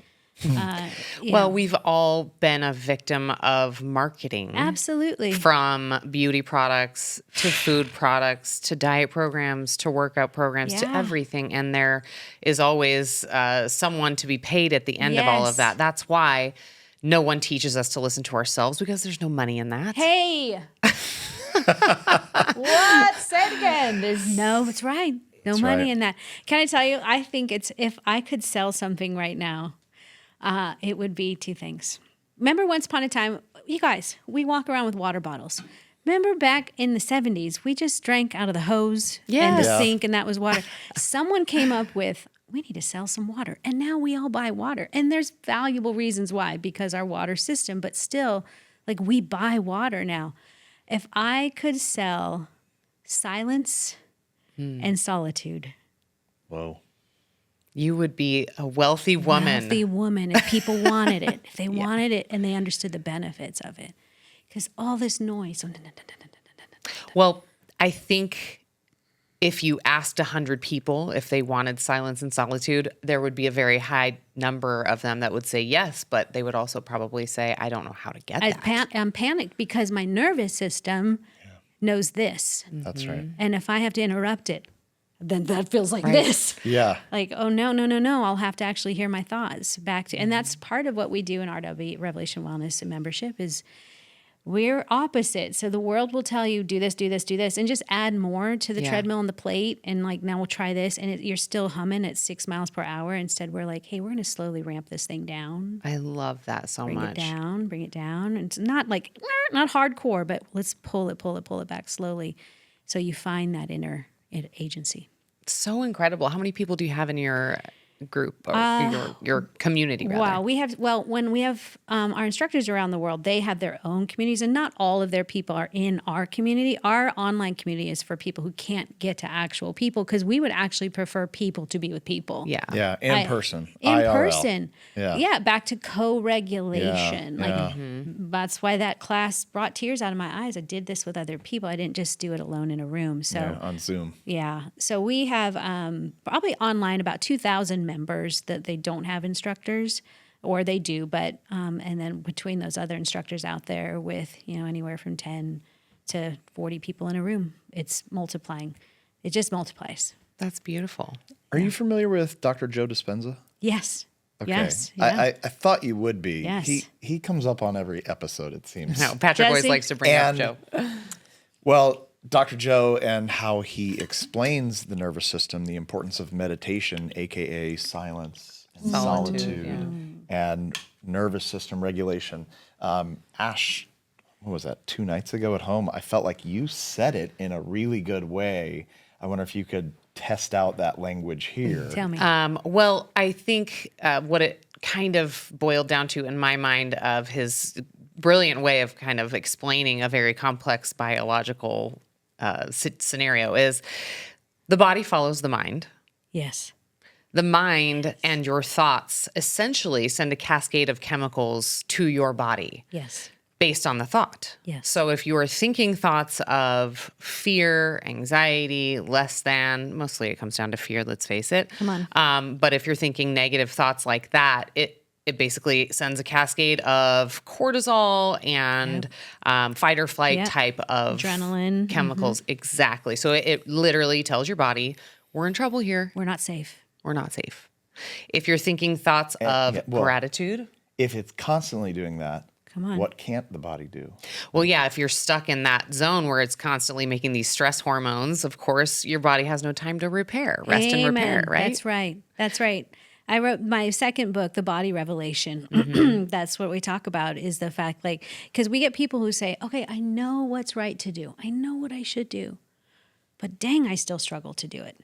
Well, we've all been a victim of marketing. Absolutely. From beauty products to food products to diet programs to workout programs to everything. And there is always someone to be paid at the end of all of that. That's why no one teaches us to listen to ourselves, because there's no money in that. Hey! What? Say it again. That's right. No money in that. Can I tell you, I think if I could sell something right now, it would be 2 things. Remember once upon a time, you guys, we walk around with water bottles. Remember back in the 70s, we just drank out of the hose and the sink, and that was water. Someone came up with, we need to sell some water. And now we all buy water. And there's valuable reasons why, because our water system, but still, like, we buy water now. If I could sell silence and solitude. Whoa. You would be a wealthy woman. Wealthy woman, if people wanted it. If they wanted it and they understood the benefits of it. Because all this noise. Well, I think if you asked 100 people if they wanted silence and solitude, there would be a very high number of them that would say yes, but they would also probably say, I don't know how to get that. I'm panicked because my nervous system knows this. That's right. And if I have to interrupt it, then that feels like this. Yeah. Like, oh, no. I'll have to actually hear my thoughts back to, and that's part of what we do in RW, Revelation Wellness and Membership, is we're opposite. So the world will tell you, do this, and just add more to the treadmill and the plate. And like, now we'll try this. And you're still humming at 6 miles per hour. Instead, we're like, hey, we're going to slowly ramp this thing down. I love that so much. Bring it down. And it's not like, not hardcore, but let's pull it back slowly. So you find that inner agency. So incredible. How many people do you have in your group or your community, rather? Wow. When we have our instructors around the world, they have their own communities, and not all of their people are in our community. Our online community is for people who can't get to actual people, because we would actually prefer people to be with people. Yeah. Yeah. In person. In IRL. person. Yeah. Yeah. Back to co-regulation. Yeah. That's why that class brought tears out of my eyes. I did this with other people. I didn't just do it alone in a room. So On Zoom. yeah. So we have probably online about 2,000 members that they don't have instructors, or they do, but and then between those other instructors out there with, anywhere from 10 to 40 people in a room, it's multiplying. It just multiplies. That's beautiful. Are you familiar with Dr. Joe Dispenza? Yes. Okay. Yes. Yeah. I thought you would be. Yes. He comes up on every episode, it seems. No, Patrick Does always he? likes to bring up Joe. Well, Dr. Joe and how he explains the nervous system, the importance of meditation, aka silence and solitude, and nervous system regulation. Ash, what was that, 2 nights ago at home? I felt like you said it in a really good way. I wonder if you could test out that language here. Tell me. Well, I think what it kind of boiled down to in my mind of his brilliant way of kind of explaining a very complex biological scenario is the body follows the mind. Yes. The mind and your thoughts essentially send a cascade of chemicals to your body. Yes. Based on the thought. Yes. So if you are thinking thoughts of fear, anxiety, less than, mostly it comes down to fear, let's face it. Come on. But if you're thinking negative thoughts like that, it basically sends a cascade of cortisol and fight or flight type of adrenaline chemicals. Exactly. So it literally tells your body, we're in trouble here. We're not safe. We're not safe. If you're thinking thoughts of gratitude. If it's constantly doing that, Come on. what can't the body do? Well, yeah, if you're stuck in that zone where it's constantly making these stress hormones, of course, your body has no time to repair, rest and repair, right? That's right. That's right. I wrote my second book, The Body Revelation. That's what we talk about, is the fact, because we get people who say, okay, I know what's right to do. I know what I should do. But dang, I still struggle to do it.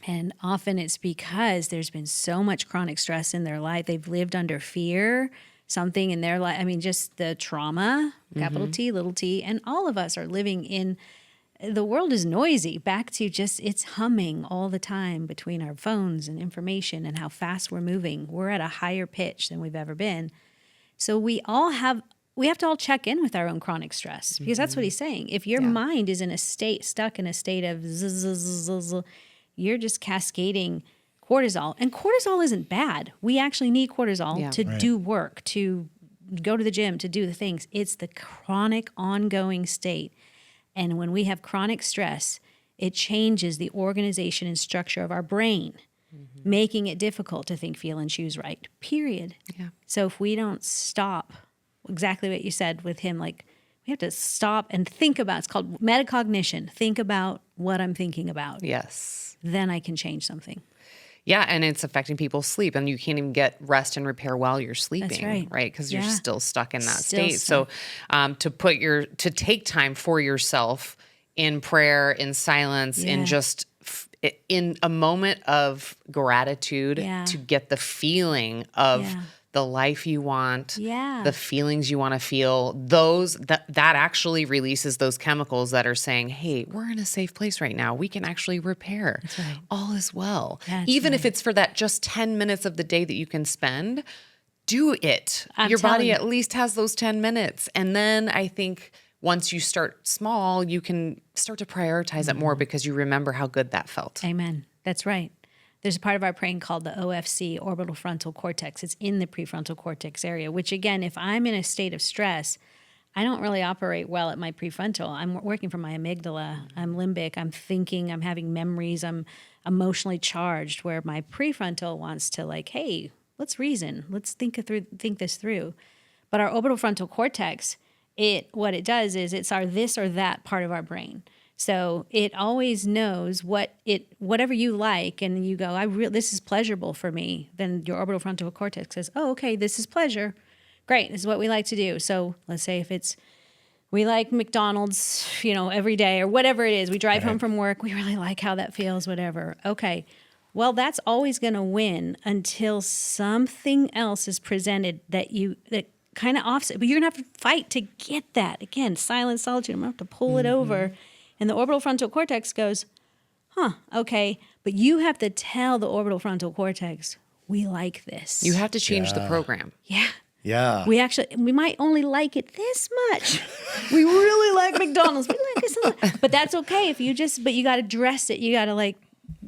And often it's because there's been so much chronic stress in their life. They've lived under fear, something in their life. I mean, just the trauma, capital T, little t. And all of us are living in, the world is noisy, back to just, it's humming all the time between our phones and information and how fast we're moving. We're at a higher pitch than we've ever been. So we have to all check in with our own chronic stress, because that's what he's saying. If your mind is in a state, stuck in a state of you're just cascading cortisol. And cortisol isn't bad. We actually need cortisol to do work, to go to the gym, to do the things. It's the chronic, ongoing state. And when we have chronic stress, it changes the organization and structure of our brain, making it difficult to think, feel, and choose right, period. Yeah. So if we don't stop, exactly what you said with him, we have to stop and think about, it's called metacognition, think about what I'm thinking about. Yes. Then I can change something. Yeah, and it's affecting people's sleep, and you can't even get rest and repair while you're sleeping, That's right. Because you're still stuck in that Still state. stuck. So to take time for yourself in prayer, in silence, in just in a moment of gratitude to get the feeling of the life you want, the feelings you want to feel, that actually releases those chemicals that are saying, hey, we're in a safe place right now. We can actually repair. That's right. All is well. That's Even if right. it's for that just 10 minutes of the day that you can spend, do it. I'm Your body telling at least has those 10 minutes. And then I think once you start small, you can start to prioritize it more because you remember how good that felt. Amen. That's right. There's a part of our brain called the OFC, orbitofrontal cortex. It's in the prefrontal cortex area, which again, if I'm in a state of stress, I don't really operate well at my prefrontal. I'm working from my amygdala. I'm limbic. I'm thinking. I'm having memories. I'm emotionally charged, where my prefrontal wants to like, hey, let's reason. Let's think this through. But our orbitofrontal cortex, what it does is it's our this or that part of our brain. So it always knows whatever you like, and you go, this is pleasurable for me. Then your orbitofrontal cortex says, oh, okay, this is pleasure. Great, this is what we like to do. So let's say if we like McDonald's, every day or whatever it is, we drive home from work, we really like how that feels, whatever. Okay, well, that's always going to win until something else is presented that kind of offset. But you're going to have to fight to get that. Again, silence, solitude. I'm going to have to pull it over. And the orbital frontal cortex goes, okay. But you have to tell the orbital frontal cortex, we like this. You have to change the program. Yeah. Yeah. We might only like it this much. We really like McDonald's. We like it so much. But that's okay but you got to dress it. You got to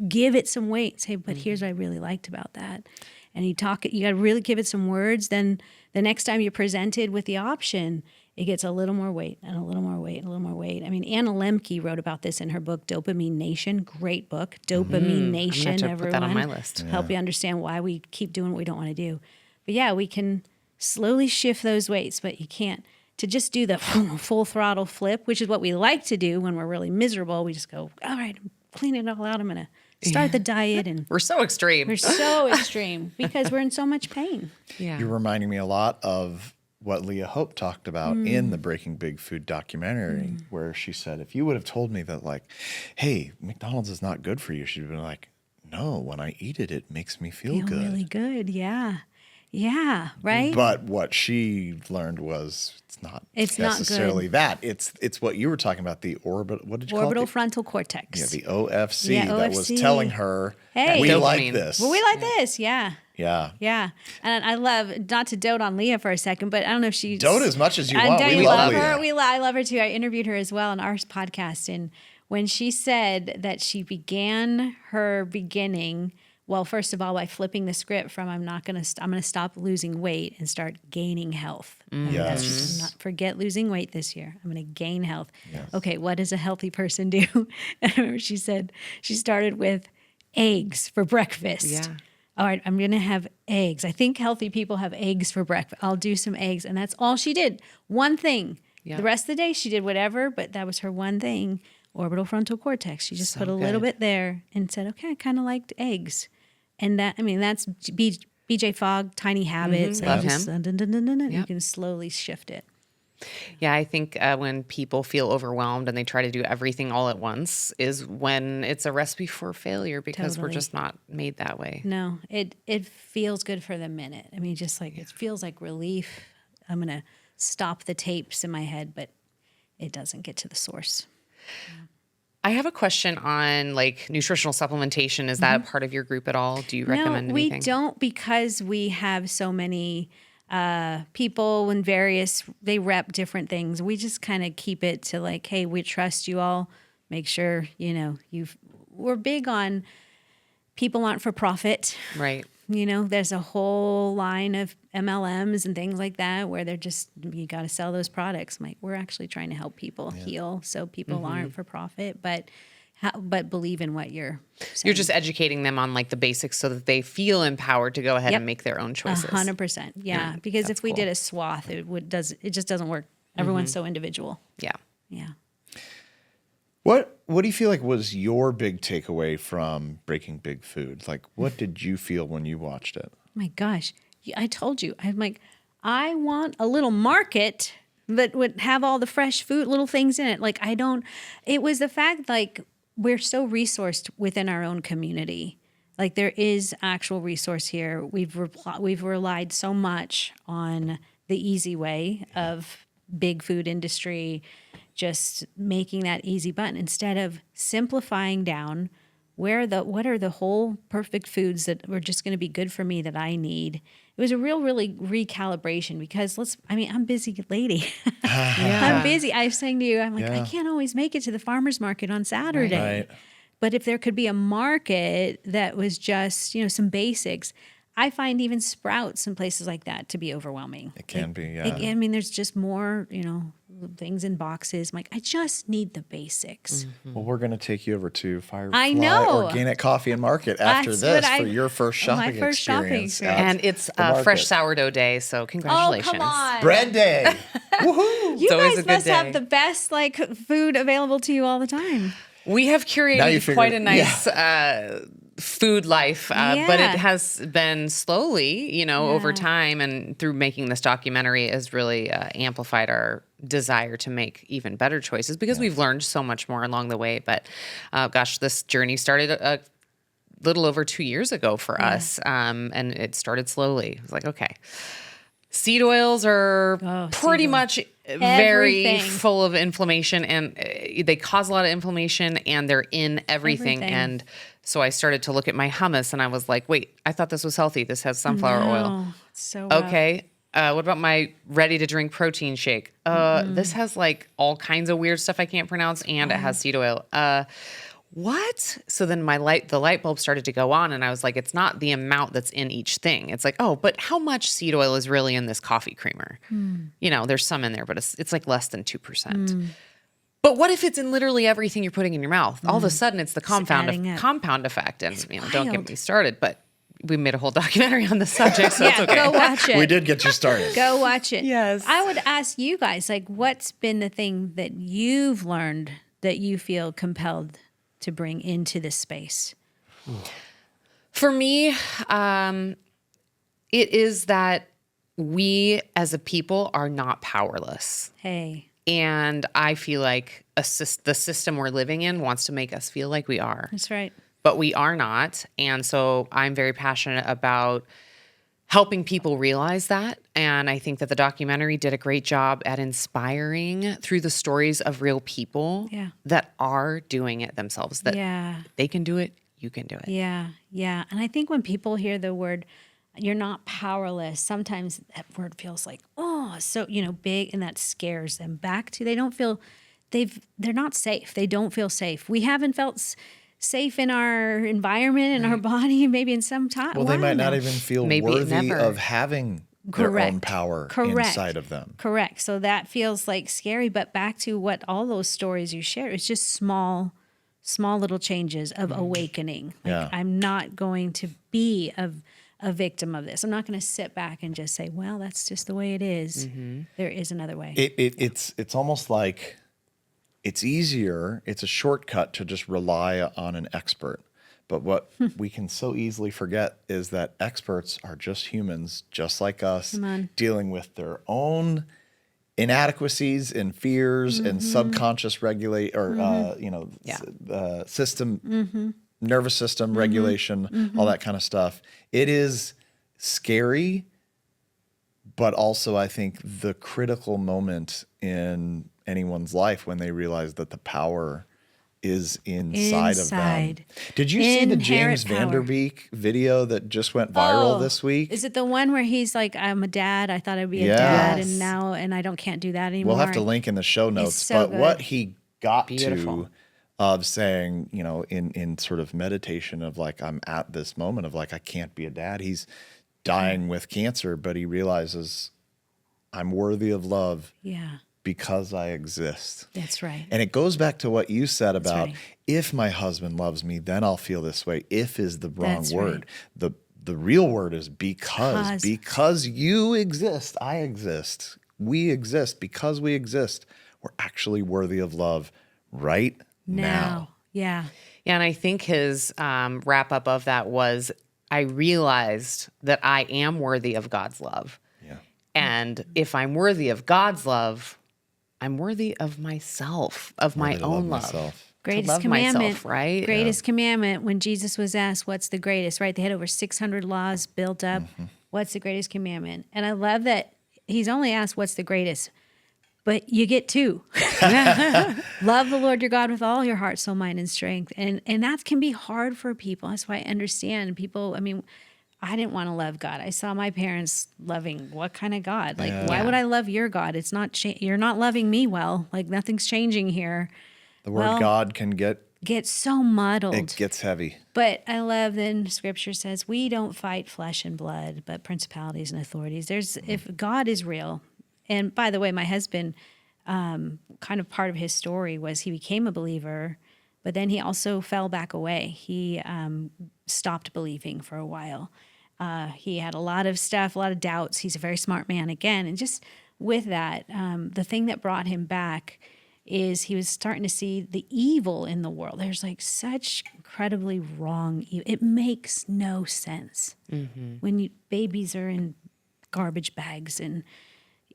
give it some weight. Say, but here's what I really liked about that. And you got to really give it some words. Then the next time you're presented with the option, it gets a little more weight and a little more weight and a little more weight. I mean, Anna Lemke wrote about this in her book, Dopamine Nation. Great book. Dopamine Nation, I'm gonna everyone. put that on my list. Help you understand why we keep doing what we don't want to do. But yeah, we can slowly shift those weights, but you can't. To just do the full throttle flip, which is what we like to do when we're really miserable. We just go, all right, clean it all out. I'm going to start the diet. And We're so extreme. we're so extreme because we're in so much pain. Yeah. You're reminding me a lot of what Leah Hope talked about in the Breaking Big Food documentary, where she said, if you would have told me that, hey, McDonald's is not good for you, she'd have been like, no, when I eat it, it makes me feel good. Really good. Yeah. Yeah. Right. But what she learned was it's not necessarily that. It's what you were talking about, the what did you call it? Orbital frontal cortex. Yeah, the OFC Yeah, that was OFC. telling her, Hey. we Dopamine. like this. Well, we like this. Yeah. Yeah. Yeah. And I love, not to dote on Leah for a second, but I don't know if she's. Dote as much as you I want. don't We love love her. Leah. I love her too. I interviewed her as well on our podcast. And when she said that she began her beginning, well, first of all, by flipping the script from I'm going to stop losing weight and start gaining health. Yes. She said, not forget losing weight this year. I'm going to gain health. Yes. Okay, what does a healthy person do? And I remember she said she started with eggs for breakfast. Yeah. All right, I'm going to have eggs. I think healthy people have eggs for breakfast. I'll do some eggs. And that's all she did. One thing. Yeah. The rest of the day, she did whatever, but that was her one thing. Orbital frontal cortex. She just put a little bit there and said, okay, I kind of liked eggs. And that's BJ Fogg, Tiny Habits. Love him. You can slowly shift it. Yeah, I think when people feel overwhelmed and they try to do everything all at once is when it's a recipe for failure because we're just not made that way. No, it feels good for the minute. I mean, just it feels like relief. I'm going to stop the tapes in my head, but it doesn't get to the source. Yeah. I have a question on nutritional supplementation. Is that a part of your group at all? Do you recommend anything? No, we don't, because we have so many people and they rep different things. We just kind of keep it to hey, we trust you all. Make sure, we're big on people aren't for profit. Right. There's a whole line of MLMs and things like that where they're you got to sell those products. We're actually trying to help people heal, so people aren't for profit, but believe in what you're saying. You're just educating them on the basics so that they feel empowered to go ahead and make their own choices. 100%. Yeah. Because if we did a swath, it just doesn't work. Everyone's so individual. Yeah. Yeah. What do you feel like was your big takeaway from Breaking Big Food? What did you feel when you watched it? My gosh, I told you, I want a little market that would have all the fresh food, little things in it. It was the fact we're so resourced within our own community. There is actual resource here. We've relied so much on the easy way of big food industry, just making that easy button instead of simplifying down what are the whole perfect foods that are just going to be good for me that I need. It was a really recalibration because I'm a busy lady. I'm busy. I was saying to you, I'm like, I can't always make it to the farmer's market on Saturday. Right. But if there could be a market that was just, some basics, I find even Sprouts and places like that to be overwhelming. It can be, yeah. There's just more, things in boxes. I'm like, I just need the basics. Well, we're going to take you over to Firefly I know. Organic Coffee and Market after That's this for your first shopping my first shopping experience. experience. And it's the market. fresh sourdough day, so congratulations. Oh, come on. Bread day. Woohoo! You always a guys good must day. have the best food available to you all the time. We have Now you curated figured- quite a nice food life, but Yeah. it has been slowly, over time, and through making this documentary has really amplified our desire to make even better choices because we've learned so much more along the way. But this journey started a little over 2 years ago for us, and it started slowly. It was like, okay, seed oils are pretty much very Everything. full of inflammation, and they cause a lot of inflammation, and they're in everything. And so I started to look at my hummus, and I was like, wait, I thought this was healthy. This has sunflower oil. Oh, it's so rough. Okay. What about my ready-to-drink protein shake? This has all kinds of weird stuff I can't pronounce, and it has seed oil. What? So then the light bulb started to go on, and I was like, it's not the amount that's in each thing. It's like, oh, but how much seed oil is really in this coffee creamer? There's some in there, but it's like less than 2%. But what if it's in literally everything you're putting in your mouth? All of a sudden, it's the adding up. compound effect. And don't get wild. me started, but we made a whole documentary on the subject, so it's okay. Go watch it. We did get you started. Go watch it. Yes. I would ask you guys, what's been the thing that you've learned that you feel compelled to bring into this space? For me, it is that we as a people are not powerless. Hey. And I feel like the system we're living in wants to make us feel like we are. That's right. But we are not. And so I'm very passionate about helping people realize that. And I think that the documentary did a great job at inspiring through the stories of real people that are doing it themselves, that they can do it, you can do it. Yeah. Yeah. And I think when people hear the word, you're not powerless, sometimes that word feels like, so, big, and that scares them back to, they don't feel, they're not safe. They don't feel safe. We haven't felt safe in our environment and our body, maybe in some time. Well, they might not even feel Maybe worthy never. of having their own power inside of them. Correct. So that feels like scary, but back to what all those stories you share, it's just small little changes of awakening. I'm not going to be a victim of this. I'm not going to sit back and just say, well, that's just the way it is. There is another way. It's almost like it's easier, it's a shortcut to just rely on an expert. But what we can so easily forget is that experts are just humans, just like us, dealing with their own inadequacies and fears and subconscious system, nervous system regulation, all that kind of stuff. It is scary, but also I think the critical moment in anyone's life when they realize that the power is inside of them. Did you see the James Inherent power. Vanderbeek video that just went viral this week? Is it the one where he's like, I'm a dad, I thought I'd be a dad, and now I can't do that anymore? We'll have to link in the show notes. so But good. what he got Beautiful. to of saying, in sort of meditation of I'm at this moment of I can't be a dad. He's dying with cancer, but he realizes I'm worthy of love because I exist. That's right. And it goes back to what you said about right. if my husband loves me, then I'll feel this way. If is the wrong That's word. right. The real word is because you exist, I exist, we exist. Because we exist, we're actually worthy of love right now. Yeah. Yeah, and I think his wrap up of that was, I realized that I am worthy of God's love. Yeah. And if I'm worthy of God's love, I'm worthy of myself, of my own love. Myself. Greatest love commandment, myself, right? Greatest commandment. When Jesus was asked, "What's the greatest?" Right? They had over 600 laws built up. What's the greatest commandment? And I love that he's only asked, "What's the greatest?" but you get two. Love the Lord your God with all your heart, soul, mind, and strength. And that can be hard for people. That's why I understand people. I mean, I didn't want to love God. I saw my parents loving what kind of God? Like, why would I love your God? It's not, you're not loving me well. Like, nothing's changing here. The word God can get so muddled. It gets heavy. But I love then Scripture says we don't fight flesh and blood, but principalities and authorities. If God is real, and by the way, my husband, kind of part of his story was he became a believer, but then he also fell back away. He stopped believing for a while. He had a lot of stuff, a lot of doubts. He's a very smart man again. And just with that, the thing that brought him back is he was starting to see the evil in the world. There's like such incredibly wrong evil. It makes no sense when babies are in garbage bags and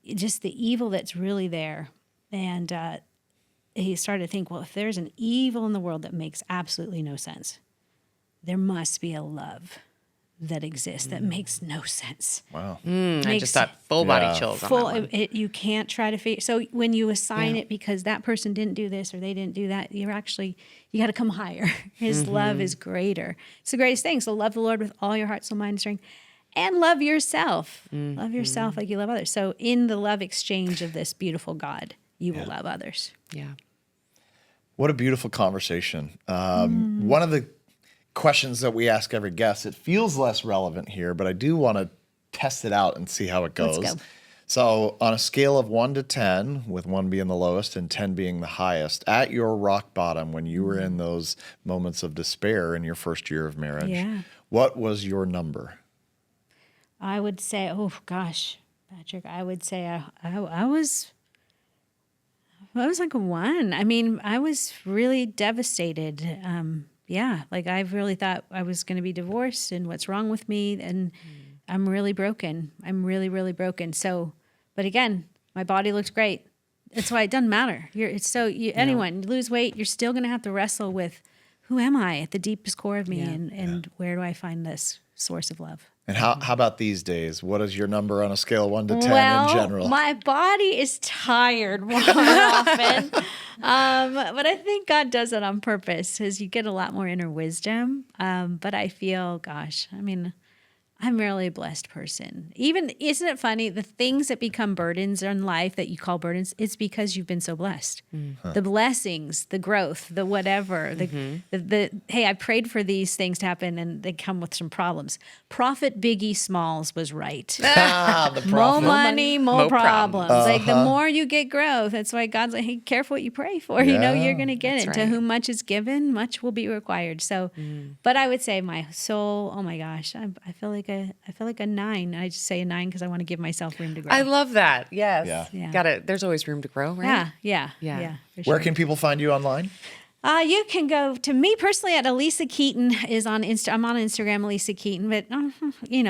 just the evil that's really there. And he started to think, well, if there's an evil in the world that makes absolutely no sense, there must be a love that exists that makes no sense. Wow. I just got full body chills on that one. You can't try to figure. So when you assign it because that person didn't do this or they didn't do that, you got to come higher. His love is greater. It's the greatest thing. So love the Lord with all your heart, soul, mind, and strength, and love yourself. Love yourself like you love others. So in the love exchange of this beautiful God, you will love others. Yeah. What a beautiful conversation. One of the questions that we ask every guest, it feels less relevant here, but I do want to test it out and see how it goes. Let's go. So on a scale of 1 to 10, with 1 being the lowest and 10 being the highest, at your rock bottom when you were in those moments of despair in your first year of marriage, what was your number? I would say, oh gosh, Patrick, I would say I was like a 1. I mean, I was really devastated. Like I really thought I was going to be divorced and what's wrong with me. And I'm really broken. I'm really, really broken. So, but again, my body looked great. That's why it doesn't matter. Anyone lose weight, you're still going to have to wrestle with who am I at the deepest core of me and where do I find this source of love? And how about these days? What is your number on a scale of 1 to 10 in general? My body is tired more often. But I think God does it on purpose because you get a lot more inner wisdom. But I feel, I'm really a blessed person. Even, isn't it funny? The things that become burdens in life that you call burdens, it's because you've been so blessed. The blessings, the growth, the whatever, hey, I prayed for these things to happen and they come with some problems. Prophet Biggie Smalls was right. The More money, more problems. Like the Uh-huh. more you get growth, that's why God's like, hey, careful what you pray for. You know, you're going to get it. That's To right. whom much is given, much will be required. So, but I would say my soul, oh my gosh, I feel like a 9. I just say a 9 because I want to give myself room to grow. I love that. Yes. Yeah. Got it. There's always room to grow, right? Yeah. For sure. Where can people find you online? You can go to me personally at Alisa Keeton is on I'm on Instagram, Alisa Keeton, but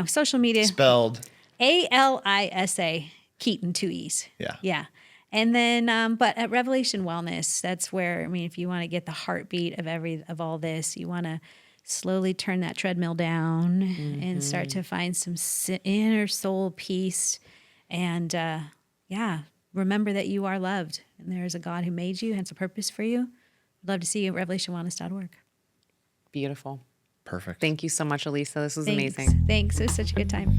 social media. Spelled. Alisa Keeton, 2 E's. Yeah. And then, but at Revelation Wellness, that's where, if you want to get the heartbeat of all this, you want to slowly turn that treadmill down and start to find some inner soul peace. And remember that you are loved and there is a God who made you and has a purpose for you. I'd love to see you at revelationwellness.org. Beautiful. Perfect. Thank you so much, Alisa. This was Thanks. amazing. Thanks. It was such a good time.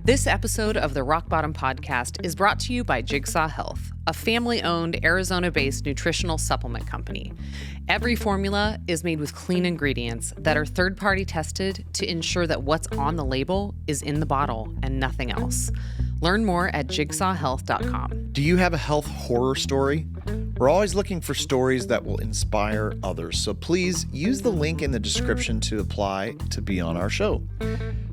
This episode of the Rock Bottom Podcast is brought to you by Jigsaw Health, a family-owned, Arizona-based nutritional supplement company. Every formula is made with clean ingredients that are third-party tested to ensure that what's on the label is in the bottle and nothing else. Learn more at jigsawhealth.com. Do you have a health horror story? We're always looking for stories that will inspire others, so please use the link in the description to apply to be on our show.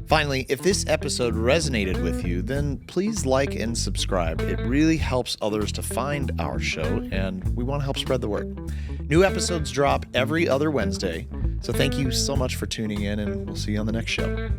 Finally, if this episode resonated with you, then please like and subscribe. It really helps others to find our show, and we want to help spread the word. New episodes drop every other Wednesday, so thank you so much for tuning in, and we'll see you on the next show.